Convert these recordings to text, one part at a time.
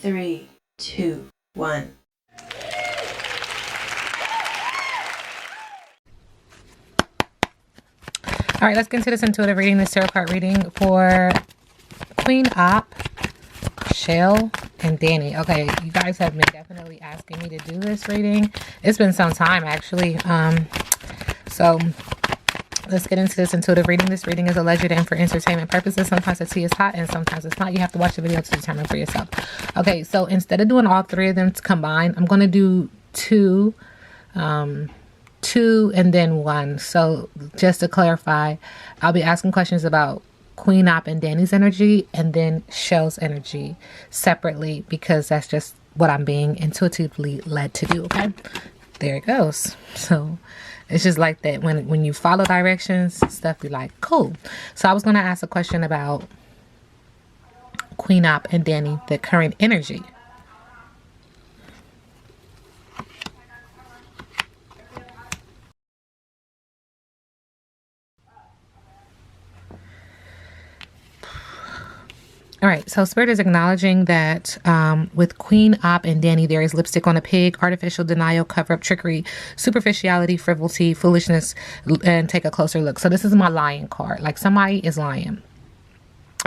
3, 2, 1. All right, let's get into this intuitive reading, this tarot card reading for Queen Op, Chelle, and Dani. Okay, you guys have been definitely asking me to do this reading. It's been some time, actually. So let's get into this intuitive reading. This reading is alleged and for entertainment purposes. Sometimes the tea is hot and sometimes it's not. You have to watch the video to determine for yourself. Okay, so instead of doing all three of them combined, I'm going to do two and then one. So just to clarify, I'll be asking questions about Queen Op and Dani's energy and then Chelle's energy separately because that's just what I'm being intuitively led to do. Okay, there it goes. So it's just like that when you follow directions, stuff be like, cool. So I was going to ask a question about Queen Op and Dani, the current energy. All right, so Spirit is acknowledging that with Queen Op and Dani, there is lipstick on a pig, artificial denial, cover-up, trickery, superficiality, frivolity, foolishness, and take a closer look. So this is my lying card. Like somebody is lying.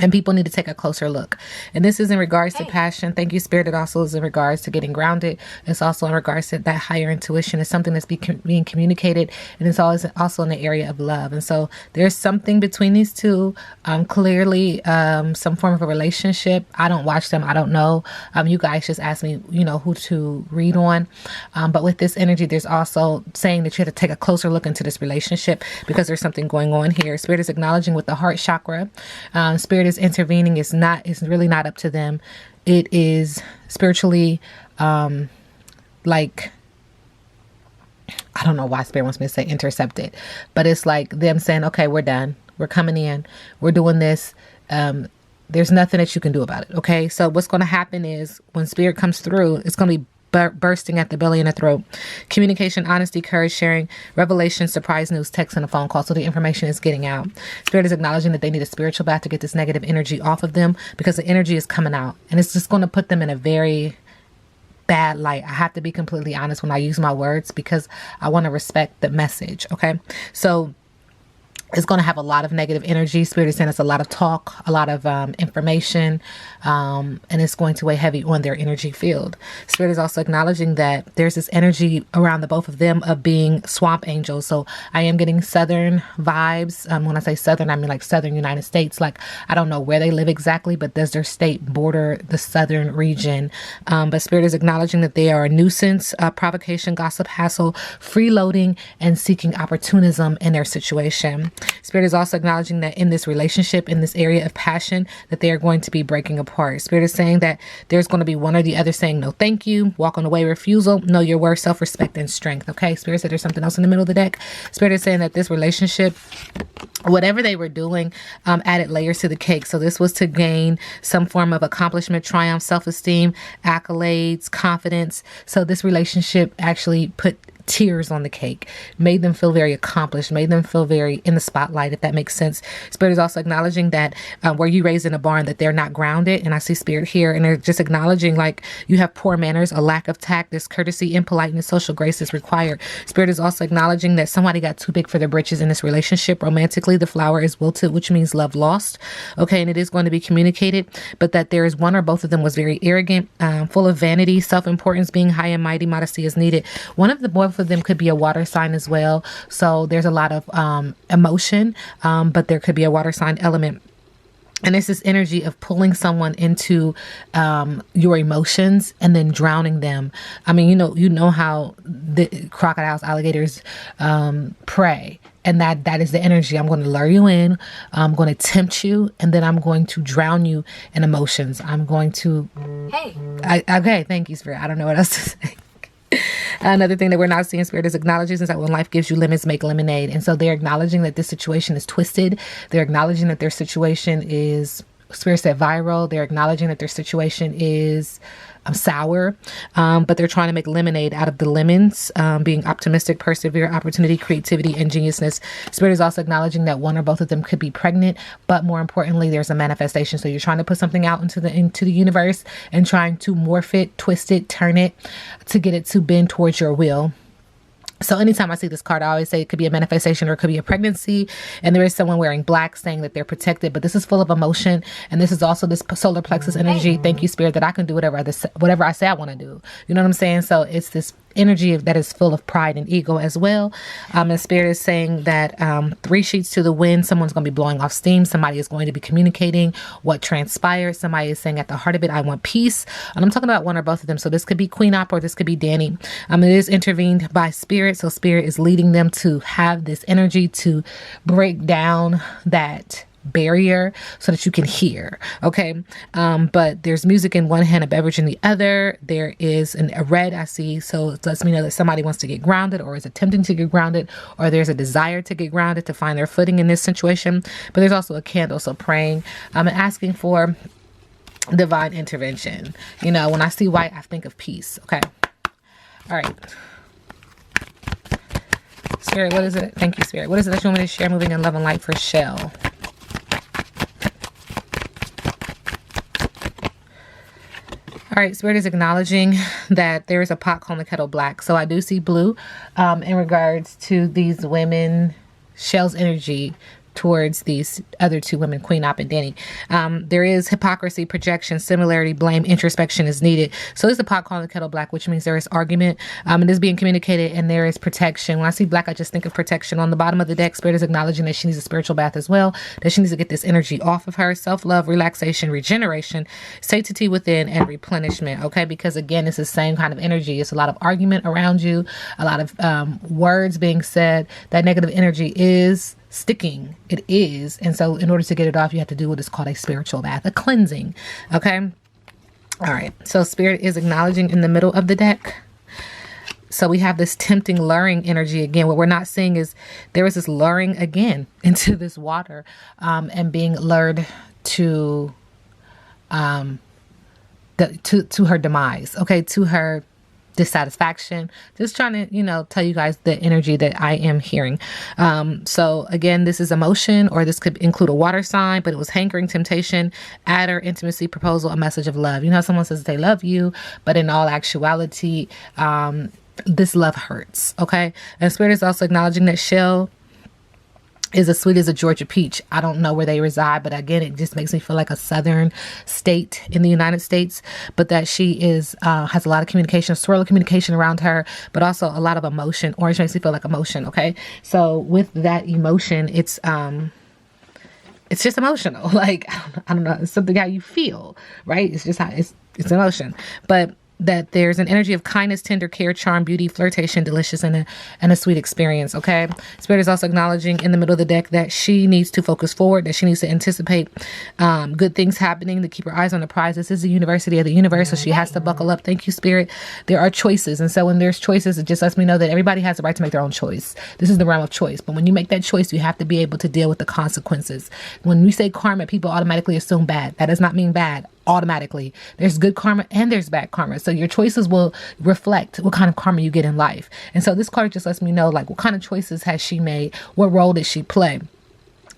And people need to take a closer look. And this is in regards to passion. Thank you, Spirit. It also is in regards to getting grounded. It's also in regards to that higher intuition. It's something that's being communicated. And it's always also in the area of love. And so there's something between these two. Clearly, some form of a relationship. I don't watch them. I don't know. You guys just ask me, who to read on. But with this energy, there's also saying that you have to take a closer look into this relationship because there's something going on here. Spirit is acknowledging with the heart chakra. Spirit is intervening. It's really not up to them. It is spiritually like, I don't know why Spirit wants me to say intercepted, but it's like them saying, okay, we're done. We're coming in. We're doing this. There's nothing that you can do about it. Okay. So what's going to happen is when Spirit comes through, it's going to be bursting at the belly and the throat. Communication, honesty, courage, sharing, revelation, surprise news, text, and a phone call. So the information is getting out. Spirit is acknowledging that they need a spiritual bath to get this negative energy off of them because the energy is coming out and it's just going to put them in a very bad light. I have to be completely honest when I use my words because I want to respect the message. Okay. So it's going to have a lot of negative energy. Spirit is saying it's a lot of talk, a lot of information, and it's going to weigh heavy on their energy field. Spirit is also acknowledging that there's this energy around the both of them of being swamp angels. So I am getting southern vibes. When I say southern, I mean like southern United States. Like I don't know where they live exactly, but does their state border the southern region? But Spirit is acknowledging that they are a nuisance, provocation, gossip, hassle, freeloading, and seeking opportunism in their situation. Spirit is also acknowledging that in this relationship, in this area of passion, that they are going to be breaking apart. Spirit is saying that there's going to be one or the other saying no thank you, walking away, refusal, know your worth, self-respect, and strength. Okay, Spirit said there's something else in the middle of the deck. Spirit is saying that this relationship, whatever they were doing, added layers to the cake. So this was to gain some form of accomplishment, triumph, self-esteem, accolades, confidence. So this relationship actually put tears on the cake, made them feel very accomplished, made them feel very in the spotlight, if that makes sense. Spirit is also acknowledging that were you raised in a barn, that they're not grounded. And I see Spirit here, and they're just acknowledging like you have poor manners, a lack of tact, discourtesy, impoliteness, social grace is required. Spirit is also acknowledging that somebody got too big for their britches in this relationship. Romantically, the flower is wilted, which means love lost. Okay, and it is going to be communicated, but that there is one or both of them was very arrogant, full of vanity, self-importance, being high and mighty, modesty is needed. One of the both of them could be a water sign as well. So there's a lot of emotion, but there could be a water sign element. And it's this energy of pulling someone into your emotions and then drowning them. I mean, you know how the crocodiles, alligators prey. And that is the energy. I'm going to lure you in. I'm going to tempt you. And then I'm going to drown you in emotions. I'm going to... Okay, thank you, Spirit. I don't know what else to say. Another thing that we're not seeing, Spirit is acknowledging is that when life gives you lemons, make lemonade. And so they're acknowledging that this situation is twisted. They're acknowledging that their situation is Spirit said viral. They're acknowledging that their situation is sour, but they're trying to make lemonade out of the lemons, being optimistic, persevere, opportunity, creativity, ingeniousness. Spirit is also acknowledging that one or both of them could be pregnant, but more importantly, there's a manifestation. So you're trying to put something out into the universe and trying to morph it, twist it, turn it to get it to bend towards your will. So anytime I see this card, I always say it could be a manifestation or it could be a pregnancy. And there is someone wearing black saying that they're protected, but this is full of emotion. And this is also this solar plexus energy. Thank you, Spirit, that I can do whatever I say I want to do. You know what I'm saying? So it's this energy that is full of pride and ego as well. And Spirit is saying that 3 sheets to the wind, someone's going to be blowing off steam. Somebody is going to be communicating what transpired. Somebody is saying at the heart of it, I want peace. And I'm talking about one or both of them. So this could be Queen Op or this could be Dani. It is intervened by Spirit. So Spirit is leading them to have this energy to break down that barrier so that you can hear. Okay. But there's music in one hand, a beverage in the other. There is a red I see. So it lets me know that somebody wants to get grounded or is attempting to get grounded, or there's a desire to get grounded, to find their footing in this situation. But there's also a candle. So praying, and asking for divine intervention. You know, when I see white, I think of peace. Okay. All right. Spirit, what is it? Thank you, Spirit. What is it that you want me to share moving in love and light for Chelle? All right, Spirit is acknowledging that there is a pot calling the kettle black. So I do see blue in regards to these women, Chelle's energy towards these other 2 women, Queen Op and Dani. There is hypocrisy, projection, similarity, blame, introspection is needed. So it's the pot calling the kettle black, which means there is argument. It is being communicated and there is protection. When I see black, I just think of protection. On the bottom of the deck, Spirit is acknowledging that she needs a spiritual bath as well, that she needs to get this energy off of her. Self-love, relaxation, regeneration, satiety within, and replenishment. Okay, because again, it's the same kind of energy. It's a lot of argument around you, a lot of words being said. That negative energy is sticking. It is. And so in order to get it off, you have to do what is called a spiritual bath, a cleansing. Okay. All right. So Spirit is acknowledging in the middle of the deck. So we have this tempting, luring energy again. What we're not seeing is there is this luring again into this water, and being lured to, to her demise. Okay. To her dissatisfaction. Just trying to, you know, tell you guys the energy that I am hearing. So again, this is emotion, or this could include a water sign, but it was hankering, temptation, adder, intimacy, proposal, a message of love. You know, someone says they love you, but in all actuality, this love hurts. Okay. And Spirit is also acknowledging that Chelle is as sweet as a Georgia peach. I don't know where they reside, but again, it just makes me feel like a southern state in the United States, but that she is, has a lot of communication, a swirl of communication around her, but also a lot of emotion. Orange makes me feel like emotion. Okay. So with that emotion, it's just emotional. Like, I don't know, it's something how you feel, right? It's just how it's emotion, but that there's an energy of kindness, tender care, charm, beauty, flirtation, delicious, and a sweet experience. Okay. Spirit is also acknowledging in the middle of the deck that she needs to focus forward, that she needs to anticipate good things happening, to keep her eyes on the prize. This is the university of the universe, so she has to buckle up. Thank you, Spirit. There are choices. And so when there's choices, it just lets me know that everybody has the right to make their own choice. This is the realm of choice. But when you make that choice, you have to be able to deal with the consequences. When we say karma, people automatically assume bad. That does not mean bad. Automatically, there's good karma and there's bad karma. So your choices will reflect what kind of karma you get in life. And so this card just lets me know, like, what kind of choices has she made? What role did she play?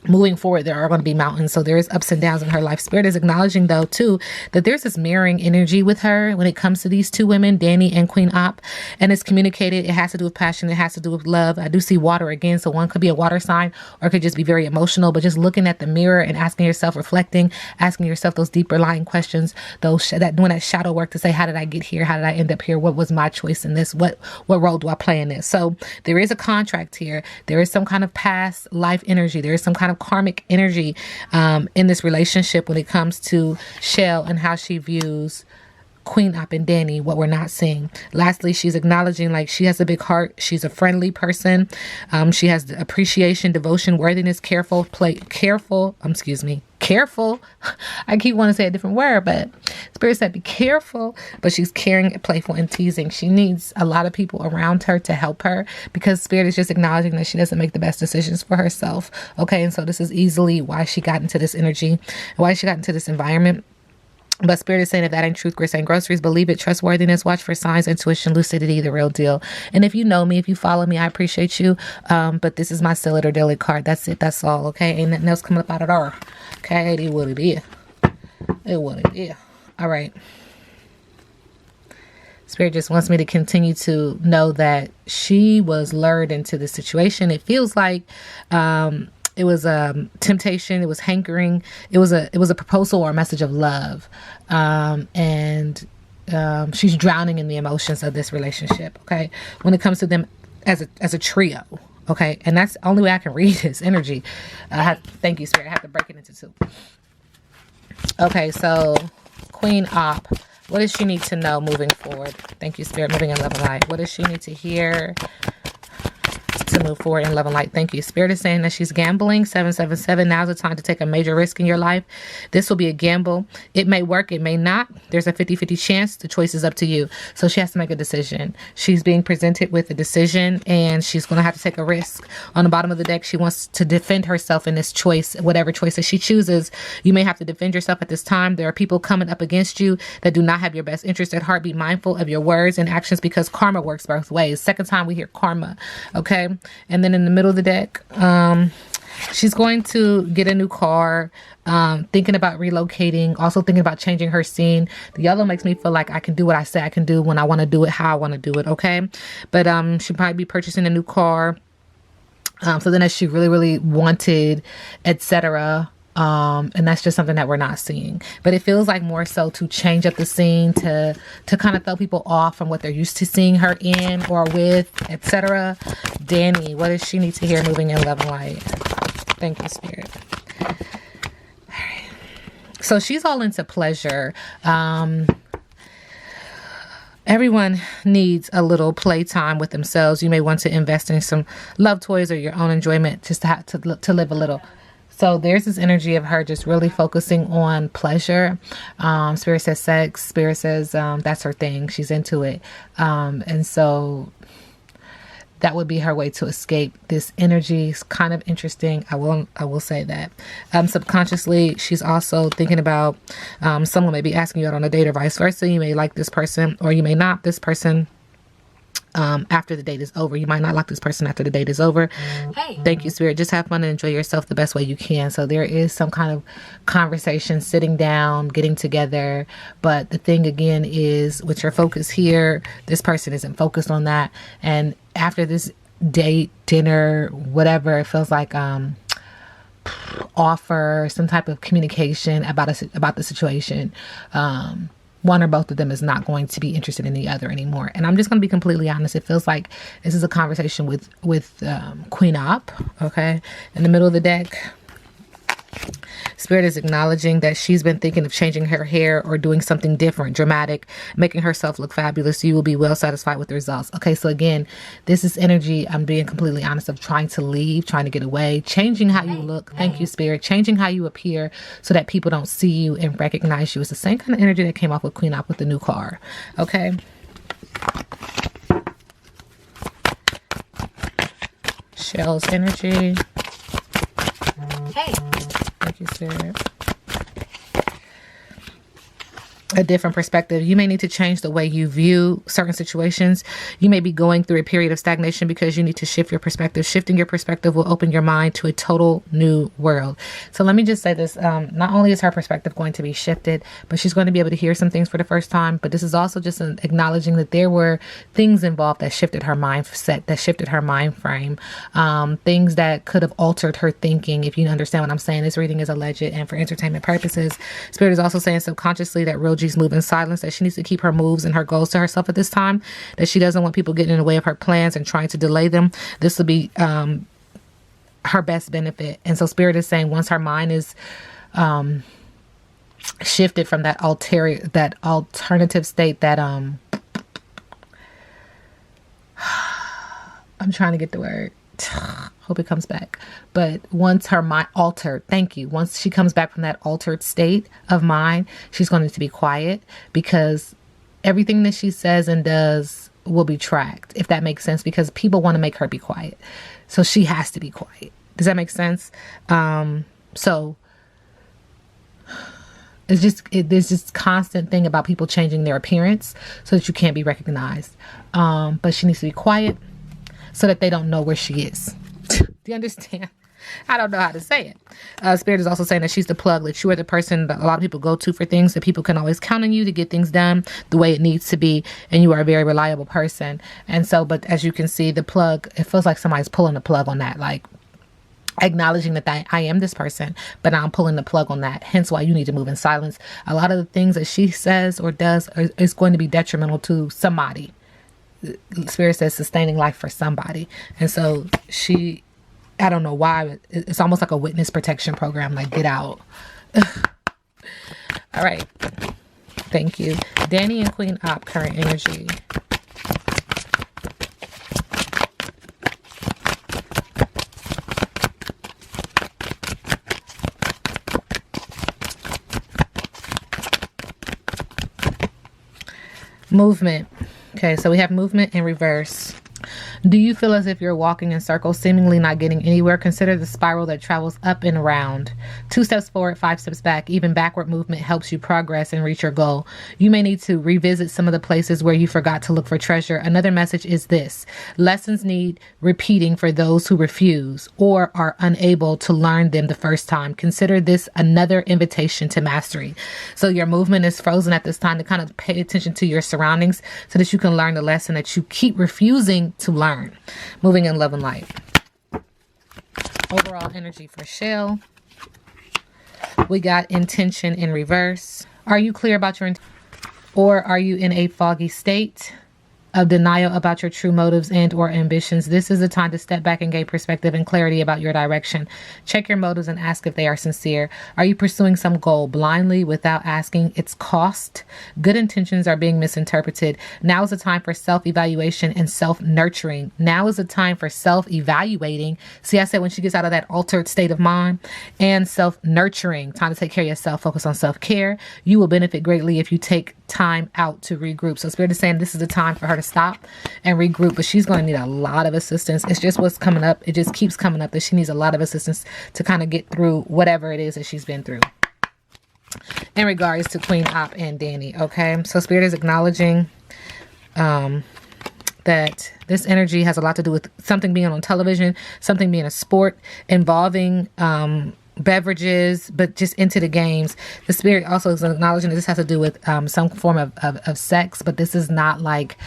Moving forward, there are going to be mountains. So there is ups and downs in her life. Spirit is acknowledging, though, too, that there's this mirroring energy with her when it comes to these 2 women, Dani and Queen Op. And it's communicated. It has to do with passion. It has to do with love. I do see water again. So one could be a water sign, or it could just be very emotional. But just looking at the mirror and asking yourself, reflecting, asking yourself those deeper lying questions, those that doing that shadow work to say, how did I get here? How did I end up here? What was my choice in this? What role do I play in this? So there is a contract here. There is some kind of past life energy. There is some kind of karmic energy in this relationship when it comes to Chelle and how she views Queen Op and Dani, what we're not seeing. Lastly, she's acknowledging like she has a big heart. She's a friendly person. She has appreciation, devotion, worthiness, careful. I keep wanting to say a different word, but Spirit said be careful. But she's caring, playful, and teasing. She needs a lot of people around her to help her, because Spirit is just acknowledging that she doesn't make the best decisions for herself. Okay, and so this is easily why she got into this energy, why she got into this environment. But Spirit is saying if that ain't truth, Grace ain't groceries. Believe it, trustworthiness, watch for signs, intuition, lucidity, the real deal. And if you know me, if you follow me, I appreciate you. But this is my seal it or deal it card. That's it. That's all. Okay. Ain't nothing else coming up out of there. Okay. It what it is. It what it is. All right. Spirit just wants me to continue to know that she was lured into this situation. It feels like, it was a temptation. It was hankering. It was a proposal or a message of love. And she's drowning in the emotions of this relationship. Okay. When it comes to them as a trio. Okay. And that's the only way I can read this energy. Thank you, Spirit. I have to break it into two. Okay. So Queen Op, what does she need to know moving forward? Thank you, Spirit. Moving in love and light. What does she need to hear to move forward in love and light? Thank you. Spirit is saying that she's gambling. 777. Now's the time to take a major risk in your life. This will be a gamble. It may work. It may not. There's a 50-50 chance. The choice is up to you. So she has to make a decision. She's being presented with a decision, and she's going to have to take a risk. On the bottom of the deck, she wants to defend herself in this choice, whatever choice that she chooses. You may have to defend yourself at this time. There are people coming up against you that do not have your best interest at heart. Be mindful of your words and actions, because karma works both ways. Second time we hear karma. Okay. And then in the middle of the deck, she's going to get a new car, thinking about relocating, also thinking about changing her scene. The yellow makes me feel like I can do what I say I can do when I want to do it, how I want to do it. Okay. But she might be purchasing a new car, something that she really, really wanted, etc. And that's just something that we're not seeing. But it feels like more so to change up the scene, to kind of throw people off from what they're used to seeing her in or with, etc. Dani, what does she need to hear moving in love and light? Thank you, Spirit. All right. So she's all into pleasure. Everyone needs a little playtime with themselves. You may want to invest in some love toys or your own enjoyment, just to have to live a little. So there's this energy of her just really focusing on pleasure. Spirit says sex. Spirit says that's her thing. She's into it. And so that would be her way to escape this energy. It's kind of interesting. I will say that. Subconsciously, she's also thinking about someone may be asking you out on a date or vice versa. You may like this person or you may not. This person after the date is over. You might not like this person after the date is over. Hey. Thank you, Spirit. Just have fun and enjoy yourself the best way you can. So there is some kind of conversation, sitting down, getting together. But the thing again is, with your focus here, this person isn't focused on that. And after this date, dinner, whatever, it feels like offer some type of communication about the situation. One or both of them is not going to be interested in the other anymore. And I'm just going to be completely honest. It feels like this is a conversation with Queen Op. Okay. In the middle of the deck, Spirit is acknowledging that she's been thinking of changing her hair or doing something different, dramatic, making herself look fabulous. You will be well satisfied with the results. Okay, so again, this is energy, I'm being completely honest, of trying to leave, trying to get away, changing how you look. Thank you, Spirit. Changing how you appear so that people don't see you and recognize you. It's the same kind of energy that came off with Queen Op with the new car. Okay. Chelle's energy. Hey. Thank you, Spirit. A different perspective. You may need to change the way you view certain situations. You may be going through a period of stagnation because you need to shift your perspective. Shifting your perspective will open your mind to a total new world. So let me just say this. Not only is her perspective going to be shifted, but she's going to be able to hear some things for the first time. But this is also just acknowledging that there were things involved that shifted her mindset, that shifted her mind frame. Things that could have altered her thinking. If you understand what I'm saying, this reading is alleged and for entertainment purposes. Spirit is also saying subconsciously that real G's move in silence, that she needs to keep her moves and her goals to herself at this time, that she doesn't want people getting in the way of her plans and trying to delay them. This will be her best benefit. And so Spirit is saying once her mind is shifted from that alternative state that I'm trying to get the word. Hope it comes back. But once her mind altered, thank you. Once she comes back from that altered state of mind, she's going to be quiet, because everything that she says and does will be tracked, if that makes sense, because people want to make her be quiet. So she has to be quiet. Does that make sense? So there's this constant thing about people changing their appearance so that you can't be recognized. But she needs to be quiet so that they don't know where she is. Do you understand? I don't know how to say it. Spirit is also saying that she's the plug, that you are the person that a lot of people go to for things, that people can always count on you to get things done the way it needs to be, and you are a very reliable person. And so, but as you can see, the plug, it feels like somebody's pulling the plug on that, like acknowledging that I am this person, but I'm pulling the plug on that. Hence why you need to move in silence. A lot of the things that she says or does is going to be detrimental to somebody. Spirit says sustaining life for somebody. And so I don't know why, it's almost like a witness protection program, like get out. All right. Thank you. Dani and Queen Op, current energy. Movement. Okay, so we have movement in reverse. Do you feel as if you're walking in circles, seemingly not getting anywhere? Consider the spiral that travels up and around. 2 steps forward, 5 steps back. Even backward movement helps you progress and reach your goal. You may need to revisit some of the places where you forgot to look for treasure. Another message is this: lessons need repeating for those who refuse or are unable to learn them the first time. Consider this another invitation to mastery. So your movement is frozen at this time to kind of pay attention to your surroundings so that you can learn the lesson that you keep refusing to learn. Moving in love and light. Overall energy for Chelle. We got intention in reverse. Are you clear about your intention, or are you in a foggy state of denial about your true motives and or ambitions? This is the time to step back and gain perspective and clarity about your direction. Check your motives and ask if they are sincere. Are you pursuing some goal blindly without asking its cost? Good intentions are being misinterpreted. Now is the time for self-evaluation and self-nurturing. Now is the time for self-evaluating. See, I said when she gets out of that altered state of mind, and self-nurturing. Time to take care of yourself. Focus on self-care. You will benefit greatly if you take time out to regroup. So Spirit is saying this is the time for her to stop and regroup, but she's going to need a lot of assistance. It's just what's coming up. It just keeps coming up that she needs a lot of assistance to kind of get through whatever it is that she's been through in regards to Queen Op and Dani. Okay, so Spirit is acknowledging that this energy has a lot to do with something being on television, something being a sport involving beverages, but just into the games. The Spirit also is acknowledging that this has to do with some form of sex, but this is not like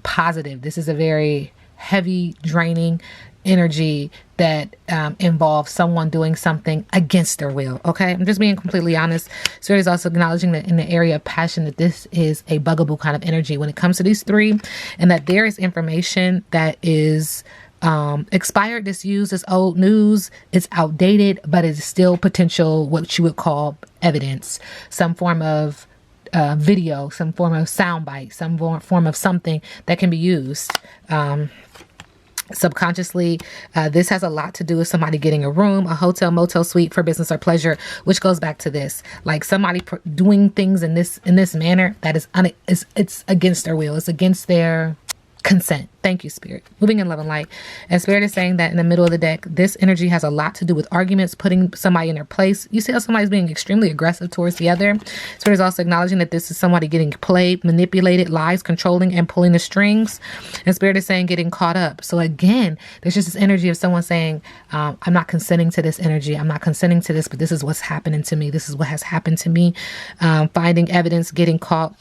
positive. This is a very heavy, draining energy that involves someone doing something against their will. Okay, I'm just being completely honest. Spirit is also acknowledging that in the area of passion, that this is a bugaboo kind of energy when it comes to these three, and that there is information that is expired, disused, is old news, it's outdated, but it's still potential, what you would call evidence, some form of video, some form of soundbite, some form of something that can be used subconsciously. This has a lot to do with somebody getting a room, a hotel, motel suite for business or pleasure, which goes back to this, like somebody doing things in this manner that is it's against their will, it's against their consent. Thank you, Spirit. Moving in love and light. And Spirit is saying that in the middle of the deck, this energy has a lot to do with arguments, putting somebody in their place. You see how somebody's being extremely aggressive towards the other. Spirit is also acknowledging that this is somebody getting played, manipulated, lies, controlling, and pulling the strings. And Spirit is saying getting caught up. So again, there's just this energy of someone saying, I'm not consenting to this energy. I'm not consenting to this, but this is what's happening to me. This is what has happened to me. Finding evidence, getting caught,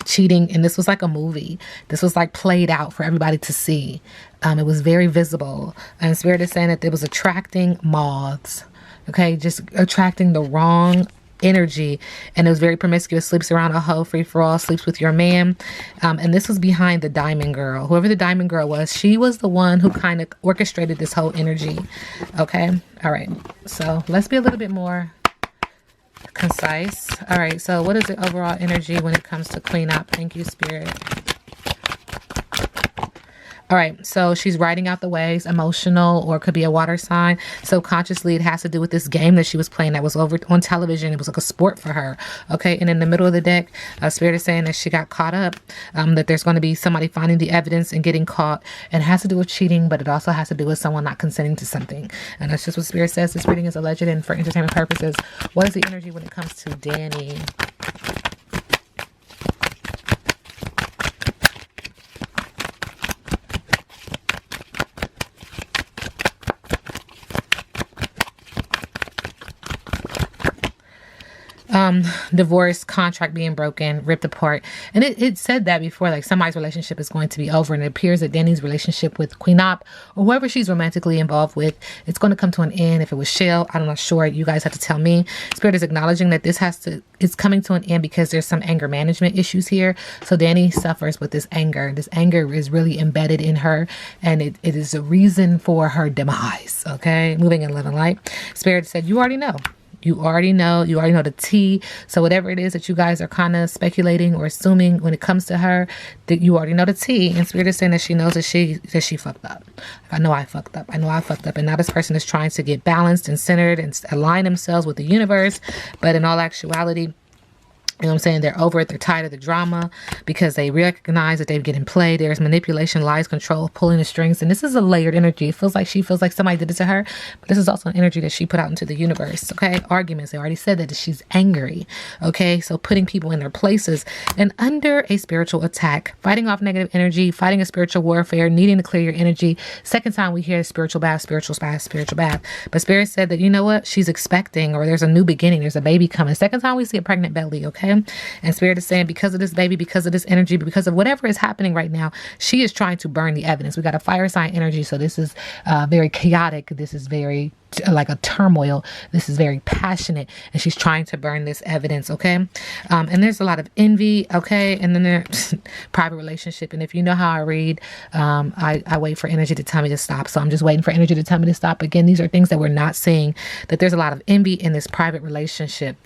cheating. And this was like a movie. This was like played out for everybody to see. It was very visible. And Spirit is saying that it was attracting moths. Okay, just attracting the wrong energy. And it was very promiscuous. Sleeps around a hoe, free for all, sleeps with your man. And this was behind the Diamond Girl. Whoever the Diamond Girl was, she was the one who kind of orchestrated this whole energy. Okay, all right. So let's be a little bit more Concise. All right. So what is the overall energy when it comes to cleanup? Thank you, Spirit. All right, so she's writing out the ways, emotional, or it could be a water sign. Subconsciously, it has to do with this game that she was playing that was over on television. It was like a sport for her. Okay, and in the middle of the deck, Spirit is saying that she got caught up, that there's going to be somebody finding the evidence and getting caught. And it has to do with cheating, but it also has to do with someone not consenting to something. And that's just what Spirit says. This reading is alleged and for entertainment purposes. What is the energy when it comes to Dani? Divorce, contract being broken, ripped apart. And it said that before, like somebody's relationship is going to be over. And it appears that Dani's relationship with Queen Op or whoever she's romantically involved with, it's going to come to an end. If it was Chelle, I'm not sure. You guys have to tell me. Spirit is acknowledging that it's coming to an end because there's some anger management issues here. So Dani suffers with this anger. This anger is really embedded in her, and it is a reason for her demise. Okay, moving in love and light. Spirit said, you already know. You already know the tea. So whatever it is that you guys are kind of speculating or assuming when it comes to her, that you already know the tea. And Spirit is saying that she knows that she fucked up. I know I fucked up. And now this person is trying to get balanced and centered and align themselves with the universe. But in all actuality, you know what I'm saying? They're over it. They're tired of the drama because they recognize that they're getting played. There's manipulation, lies, control, pulling the strings. And this is a layered energy. It feels like she feels like somebody did it to her. But this is also an energy that she put out into the universe. Okay. Arguments. They already said that she's angry. Okay. So putting people in their places and under a spiritual attack, fighting off negative energy, fighting a spiritual warfare, needing to clear your energy. Second time we hear spiritual bath. But Spirit said that, you know what? She's expecting, or there's a new beginning. There's a baby coming. Second time we see a pregnant belly. Okay. And Spirit is saying because of this baby, because of this energy, because of whatever is happening right now, she is trying to burn the evidence. We got a fire sign energy. So this is very chaotic. This is very like a turmoil. This is very passionate. And she's trying to burn this evidence. Okay. And there's a lot of envy. Okay. And then there's private relationship. And if you know how I read, I wait for energy to tell me to stop. So I'm just waiting for energy to tell me to stop. Again, these are things that we're not seeing, that there's a lot of envy in this private relationship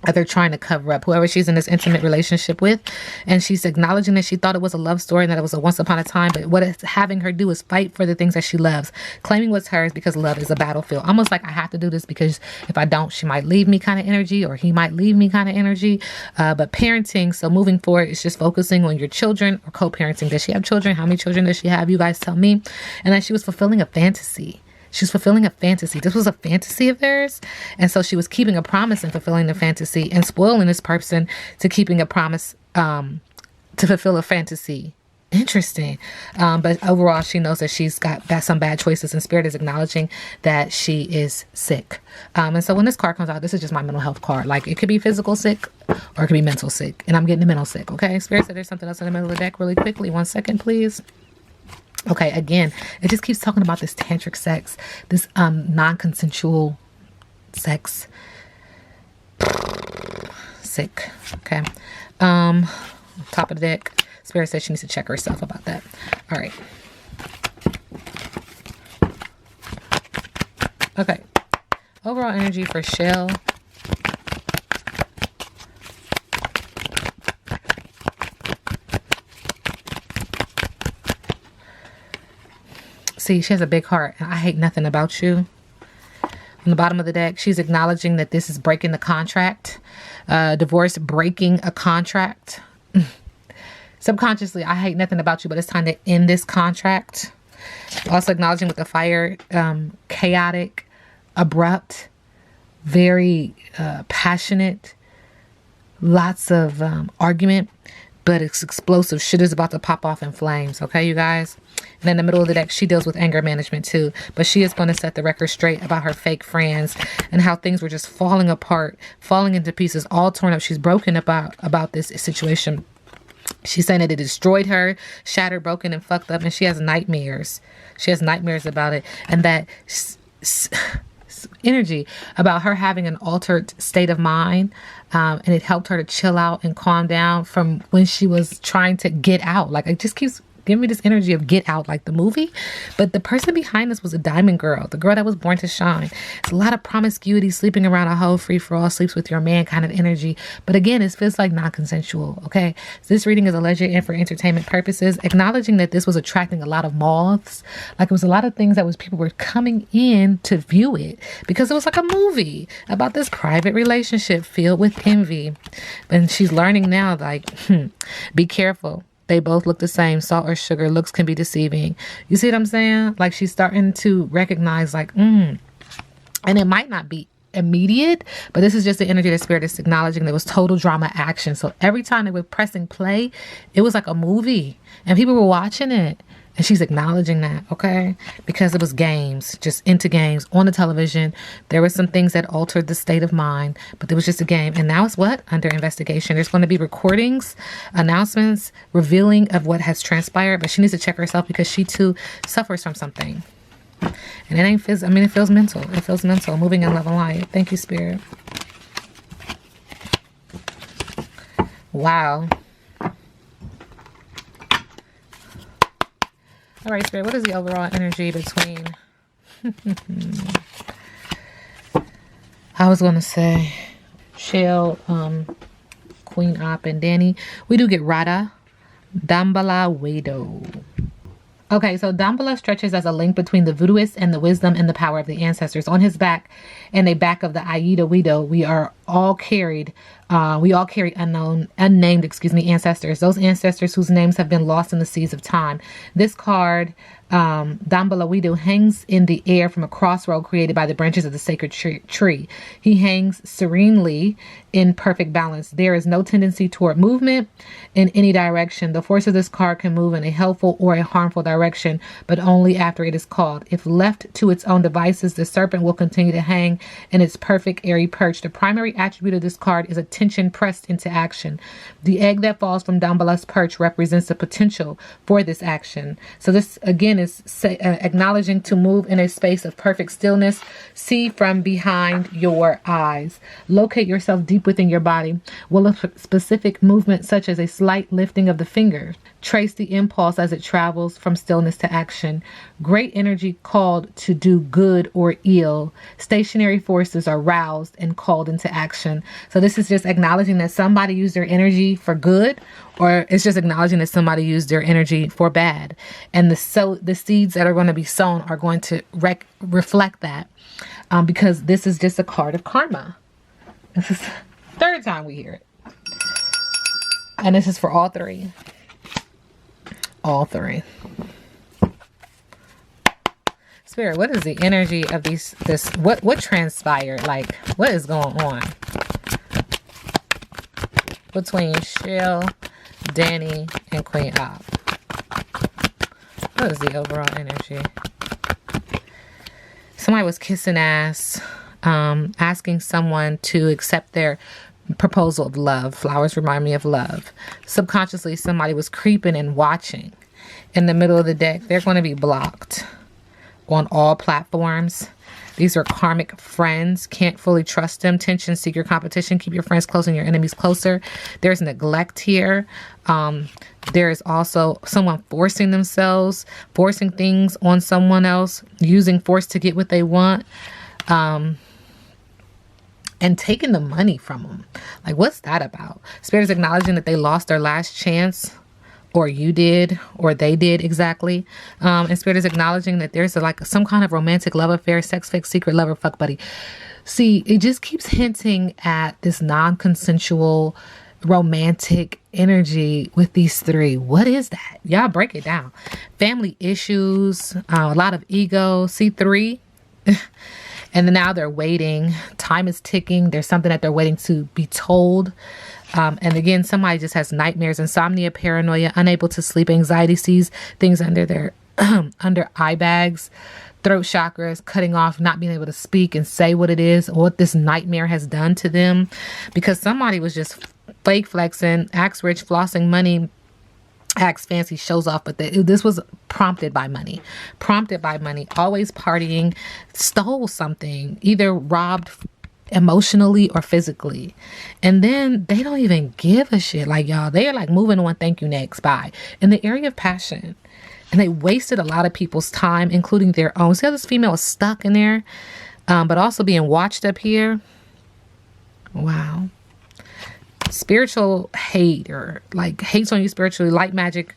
that they're trying to cover up, whoever she's in this intimate relationship with. And she's acknowledging that she thought it was a love story and that it was a once upon a time. But what it's having her do is fight for the things that she loves, claiming what's hers because love is a battlefield. Almost like I have to do this because if I don't, she might leave me kind of energy, or he might leave me kind of energy. But parenting, so moving forward, it's just focusing on your children or co-parenting. Does she have children? How many children does she have? You guys tell me. And that she was fulfilling a fantasy. She's fulfilling a fantasy. This was a fantasy of theirs. And so she was keeping a promise and fulfilling the fantasy and spoiling this person to keeping a promise to fulfill a fantasy. Interesting. But overall, she knows that she's got some bad choices, and Spirit is acknowledging that she is sick. And so when this card comes out, this is just my mental health card. Like it could be physical sick or it could be mental sick. And I'm getting the mental sick. Okay. Spirit said there's something else in the middle of the deck really quickly. 1 second, please. Okay, again, it just keeps talking about this tantric sex, this non-consensual sex. Sick. Okay. Top of the deck. Spirit says she needs to check herself about that. All right. Okay. Overall energy for Chelle. See, she has a big heart, and I hate nothing about you. On the bottom of the deck, she's acknowledging that this is breaking the contract. Divorce, breaking a contract. Subconsciously, I hate nothing about you, but it's time to end this contract. Also acknowledging with the fire, chaotic, abrupt, very passionate, lots of argument, but it's explosive. Shit is about to pop off in flames. Okay, you guys? And in the middle of the deck, she deals with anger management too. But she is going to set the record straight about her fake friends and how things were just falling apart, falling into pieces, all torn up. She's broken about this situation. She's saying that it destroyed her, shattered, broken, and fucked up. And she has nightmares. She has nightmares about it. And that energy about her having an altered state of mind. And it helped her to chill out and calm down from when she was trying to get out. Like it just keeps giving me this energy of Get Out, like the movie. But the person behind this was a diamond girl, the girl that was born to shine. It's a lot of promiscuity, sleeping around a hoe, free for all, sleeps with your man kind of energy. But again, it feels like non-consensual, okay? So this reading is alleged and for entertainment purposes, acknowledging that this was attracting a lot of moths. Like, it was a lot of things that was people were coming in to view it because it was like a movie about this private relationship filled with envy. And she's learning now, like, be careful. They both look the same. Salt or sugar, looks can be deceiving. You see what I'm saying? Like, she's starting to recognize, like, and it might not be immediate, but this is just the energy that Spirit is acknowledging. There was total drama action. So every time they were pressing play, it was like a movie and people were watching it. And she's acknowledging that, okay? Because it was games, just into games on the television. There were some things that altered the state of mind, but it was just a game. And now it's what? Under investigation. There's going to be recordings, announcements, revealing of what has transpired. But she needs to check herself because she too suffers from something. And it ain't physical. I mean, it feels mental. It feels mental. Moving in love and light. Thank you, Spirit. Wow. All right, Spirit, what is the overall energy between... I was going to say Chelle, Queen Op, and Dani. We do get Radha, Dambala Wedo. Okay, so Dambala stretches as a link between the voodooist and the wisdom and the power of the ancestors. On his back and the back of the Aida Wedo, we all carry unnamed ancestors. Those ancestors whose names have been lost in the seas of time. This card, Dambala Wedo, hangs in the air from a crossroad created by the branches of the sacred tree. He hangs serenely in perfect balance. There is no tendency toward movement in any direction. The force of this card can move in a helpful or a harmful direction, but only after it is called. If left to its own devices, the serpent will continue to hang in its perfect airy perch. The primary attribute of this card is attention pressed into action. The egg that falls from Dambala's perch represents the potential for this action. So this again is acknowledging to move in a space of perfect stillness. See from behind your eyes. Locate yourself deep within your body. Will a specific movement such as a slight lifting of the fingers trace the impulse as it travels from stillness to action. Great energy called to do good or ill. Stationary forces are roused and called into action. So this is just acknowledging that somebody used their energy for good, or it's just acknowledging that somebody used their energy for bad. And the seeds that are going to be sown are going to reflect that, because this is just a card of karma. This is the third time we hear it. And this is for all three. All three. Spirit, what is the energy of what transpired? Like, what is going on between Chelle, Dani, and Queen Op? What is the overall energy? Somebody was kissing ass, asking someone to accept their proposal of love. Flowers remind me of love. Subconsciously, somebody was creeping and watching in the middle of the deck. They're going to be blocked on all platforms. These are karmic friends. Can't fully trust them. Tension, secret competition. Keep your friends close and your enemies closer. There's neglect here. There is also someone forcing themselves, forcing things on someone else, using force to get what they want. And taking the money from them. Like, what's that about? Spirit is acknowledging that they lost their last chance, or you did, or they did exactly. And Spirit is acknowledging that there's some kind of romantic love affair, sex fix, secret lover, fuck buddy. See, it just keeps hinting at this non-consensual romantic energy with these three. What is that? Y'all break it down. Family issues, a lot of ego. C3. And then now they're waiting. Time is ticking. There's something that they're waiting to be told. And again, somebody just has nightmares, insomnia, paranoia, unable to sleep, anxiety, sees things under their under eye bags, throat chakras, cutting off, not being able to speak and say what it is, what this nightmare has done to them. Because somebody was just fake flexing, acts rich, flossing money, acts fancy, shows off, but this was prompted by money, always partying, stole something, either robbed emotionally or physically. And then they don't even give a shit. Like, y'all, they are like moving on, thank you, next, bye. In the area of passion. And they wasted a lot of people's time, including their own. See how this female is stuck in there, but also being watched up here. Wow. Spiritual hate, or like hates on you spiritually, like magic,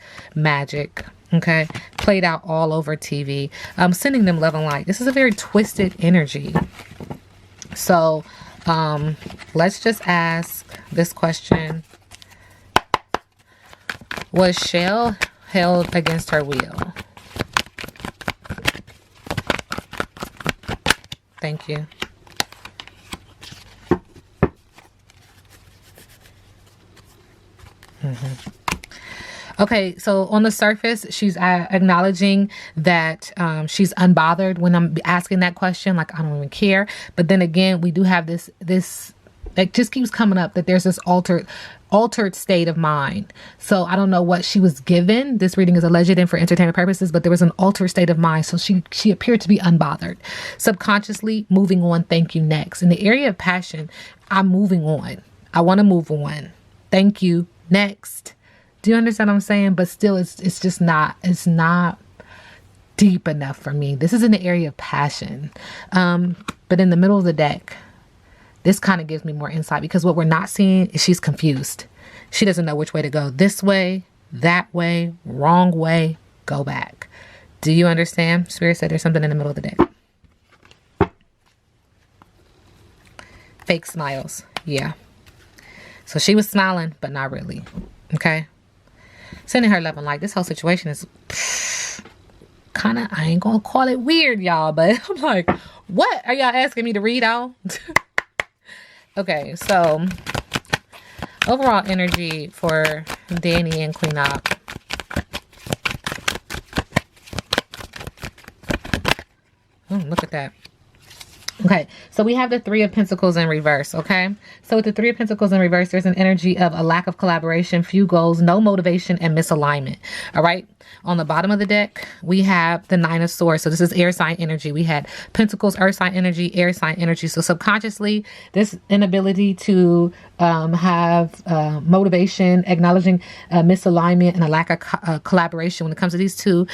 okay, played out all over TV. Sending them love and light. This is a very twisted energy. So let's just ask this question. Was Chelle held against her will? Thank you. Okay, so on the surface, she's acknowledging that she's unbothered when I'm asking that question. Like, I don't even care. But then again, we do have this it just keeps coming up that there's this altered state of mind. So I don't know what she was given. This reading is alleged and for entertainment purposes, but there was an altered state of mind. So she appeared to be unbothered. Subconsciously moving on. Thank you, next. In the area of passion, I'm moving on. I want to move on. Thank you, next. Do you understand what I'm saying? But still, it's just not, it's not deep enough for me. This is in the area of passion. But in the middle of the deck, this kind of gives me more insight, because what we're not seeing is she's confused. She doesn't know which way to go. This way, that way, wrong way, go back. Do you understand? Spirit said there's something in the middle of the deck. Fake smiles. Yeah. So she was smiling, but not really. Okay. Sending her love and light. This whole situation is kind of, I ain't gonna call it weird, y'all, but I'm like, what are y'all asking me to read out? Okay, so overall energy for Dani and Queen Op. Oh, look at that. Okay, so we have the Three of Pentacles in reverse, okay? So with the Three of Pentacles in reverse, there's an energy of a lack of collaboration, few goals, no motivation, and misalignment, all right? On the bottom of the deck, we have the Nine of Swords. So this is air sign energy. We had Pentacles, earth sign energy, air sign energy. So subconsciously, this inability to have motivation, acknowledging misalignment, and a lack of collaboration when it comes to these two,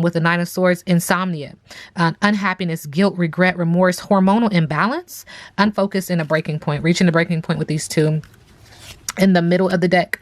with the Nine of Swords, insomnia, unhappiness, guilt, regret, remorse, hormonal imbalance, unfocused, and a breaking point, reaching the breaking point with these two. In the middle of the deck,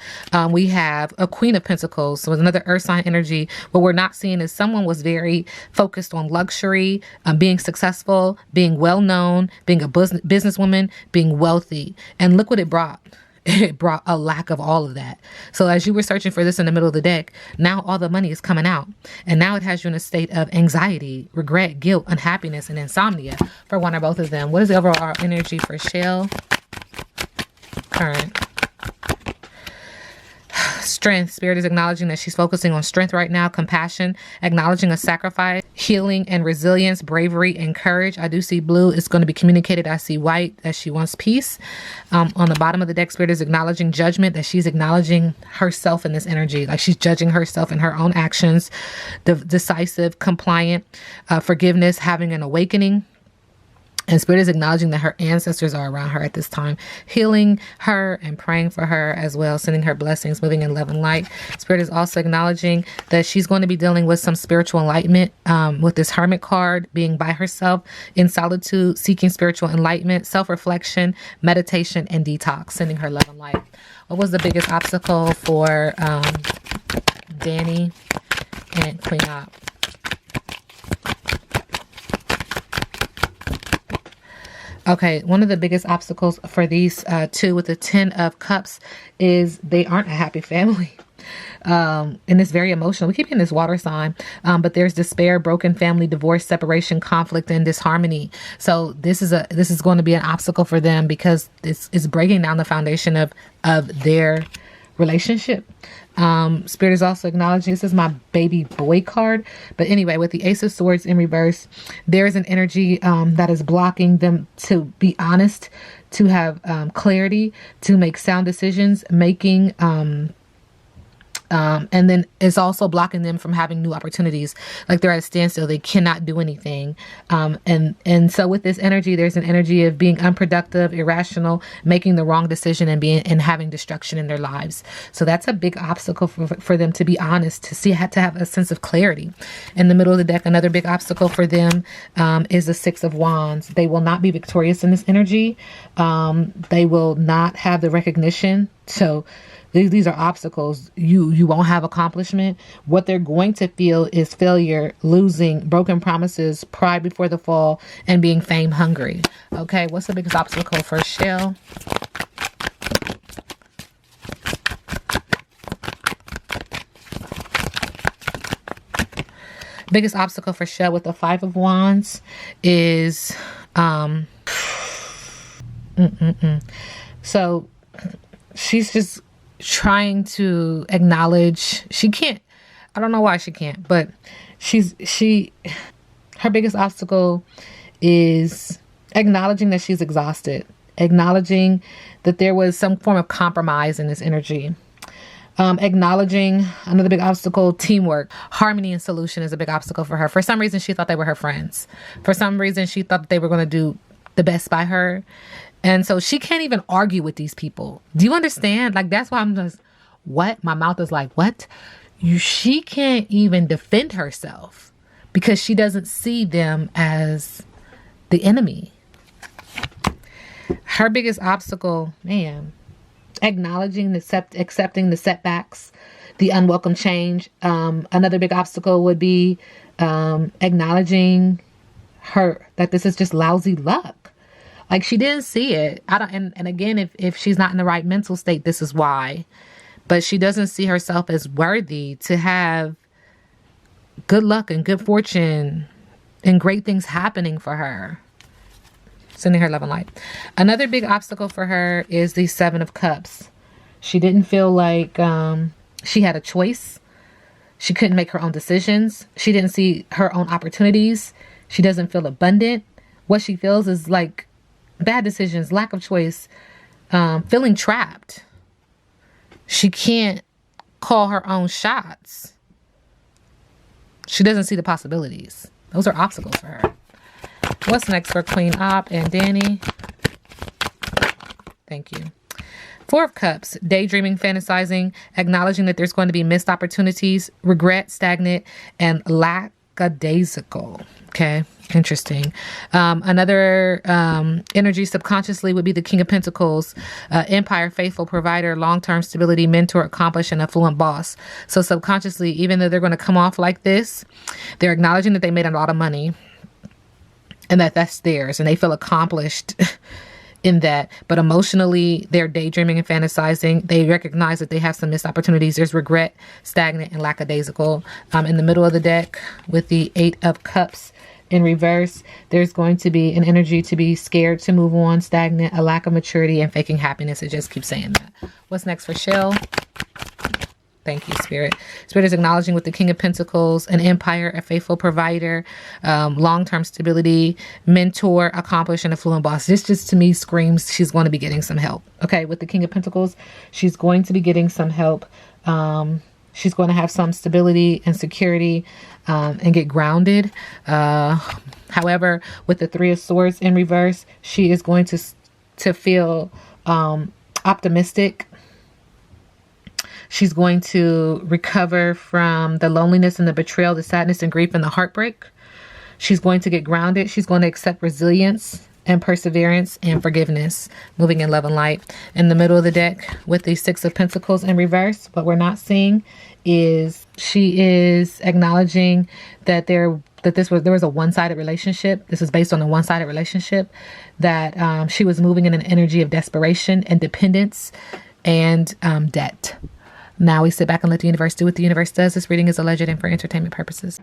we have a Queen of Pentacles. So it's another earth sign energy. What we're not seeing is someone was very focused on luxury, being successful, being well-known, being a businesswoman, being wealthy. And look what it brought. It brought a lack of all of that. So as you were searching for this in the middle of the deck, now all the money is coming out. And now it has you in a state of anxiety, regret, guilt, unhappiness, and insomnia for one or both of them. What is the overall energy for Chelle? Current. Strength. Spirit is acknowledging that she's focusing on strength right now, compassion, acknowledging a sacrifice, healing and resilience, bravery and courage. I do see blue. It's going to be communicated. I see white, that she wants peace. On the bottom of the deck, Spirit is acknowledging judgment, that she's acknowledging herself in this energy, like she's judging herself in her own actions. Decisive, compliant, forgiveness, having an awakening. And Spirit is acknowledging that her ancestors are around her at this time, healing her and praying for her as well, sending her blessings, moving in love and light. Spirit is also acknowledging that she's going to be dealing with some spiritual enlightenment with this Hermit card, being by herself in solitude, seeking spiritual enlightenment, self-reflection, meditation, and detox, sending her love and light. What was the biggest obstacle for Dani and Queen Op? Okay, one of the biggest obstacles for these two with the Ten of Cups is they aren't a happy family. And it's very emotional. We keep getting this water sign, but there's despair, broken family, divorce, separation, conflict, and disharmony. So this is going to be an obstacle for them, because it's breaking down the foundation of their relationship. Spirit is also acknowledging, this is my baby boy card, but anyway, with the Ace of Swords in reverse, there is an energy that is blocking them to be honest, to have clarity, to make sound decisions, making And then it's also blocking them from having new opportunities. Like they're at a standstill. They cannot do anything. And so with this energy, there's an energy of being unproductive, irrational, making the wrong decision and having destruction in their lives. So that's a big obstacle for them, to be honest, to have a sense of clarity. In the middle of the deck, another big obstacle for them is the Six of Wands. They will not be victorious in this energy. They will not have the recognition. So these are obstacles. You won't have accomplishment. What they're going to feel is failure, losing, broken promises, pride before the fall, and being fame hungry. Okay, what's the biggest obstacle for Chelle? Biggest obstacle for Chelle with the Five of Wands is so she's just trying to acknowledge she can't. I don't know why she can't, but her biggest obstacle is acknowledging that she's exhausted, acknowledging that there was some form of compromise in this energy. Acknowledging another big obstacle, teamwork, harmony, and solution is a big obstacle for her. For some reason, she thought they were her friends. For some reason, she thought that they were going to do the best by her. And so she can't even argue with these people. Do you understand? Like, that's why I'm just, what? My mouth is like, what? She can't even defend herself because she doesn't see them as the enemy. Her biggest obstacle, man, acknowledging, accepting the setbacks, the unwelcome change. Another big obstacle would be acknowledging that this is just lousy luck. Like, she didn't see it. And again, if she's not in the right mental state, this is why. But she doesn't see herself as worthy to have good luck and good fortune and great things happening for her. Sending her love and light. Another big obstacle for her is the Seven of Cups. She didn't feel like she had a choice. She couldn't make her own decisions. She didn't see her own opportunities. She doesn't feel abundant. What she feels is like bad decisions, lack of choice, feeling trapped. She can't call her own shots. She doesn't see the possibilities. Those are obstacles for her. What's next for Queen Op and Dani? Thank you. Four of Cups, daydreaming, fantasizing, acknowledging that there's going to be missed opportunities, regret, stagnant, and lackadaisical. Okay, interesting. Another energy subconsciously would be the King of Pentacles, empire, faithful, provider, long-term stability, mentor, accomplished, and affluent boss. So subconsciously, even though they're going to come off like this, they're acknowledging that they made a lot of money and that's theirs, and they feel accomplished in that. But emotionally, they're daydreaming and fantasizing. They recognize that they have some missed opportunities. There's regret, stagnant, and lackadaisical. In the middle of the deck with the Eight of Cups in reverse, there's going to be an energy to be scared to move on, stagnant, a lack of maturity, and faking happiness. It just keeps saying that. What's next for Chelle? Thank you, Spirit. Spirit is acknowledging with the King of Pentacles, an empire, a faithful provider, long-term stability, mentor, accomplished, and affluent boss. This just to me screams she's going to be getting some help. Okay, with the King of Pentacles, she's going to be getting some help. She's going to have some stability and security and get grounded. However, with the Three of Swords in reverse, she is going to feel optimistic. She's going to recover from the loneliness and the betrayal, the sadness and grief and the heartbreak. She's going to get grounded. She's going to accept resilience and perseverance and forgiveness, moving in love and light. In the middle of the deck with the Six of Pentacles in reverse, what we're not seeing is she is acknowledging that there was a one-sided relationship. This is based on a one-sided relationship, that she was moving in an energy of desperation and dependence and debt. Now we sit back and let the universe do what the universe does. This reading is alleged and for entertainment purposes.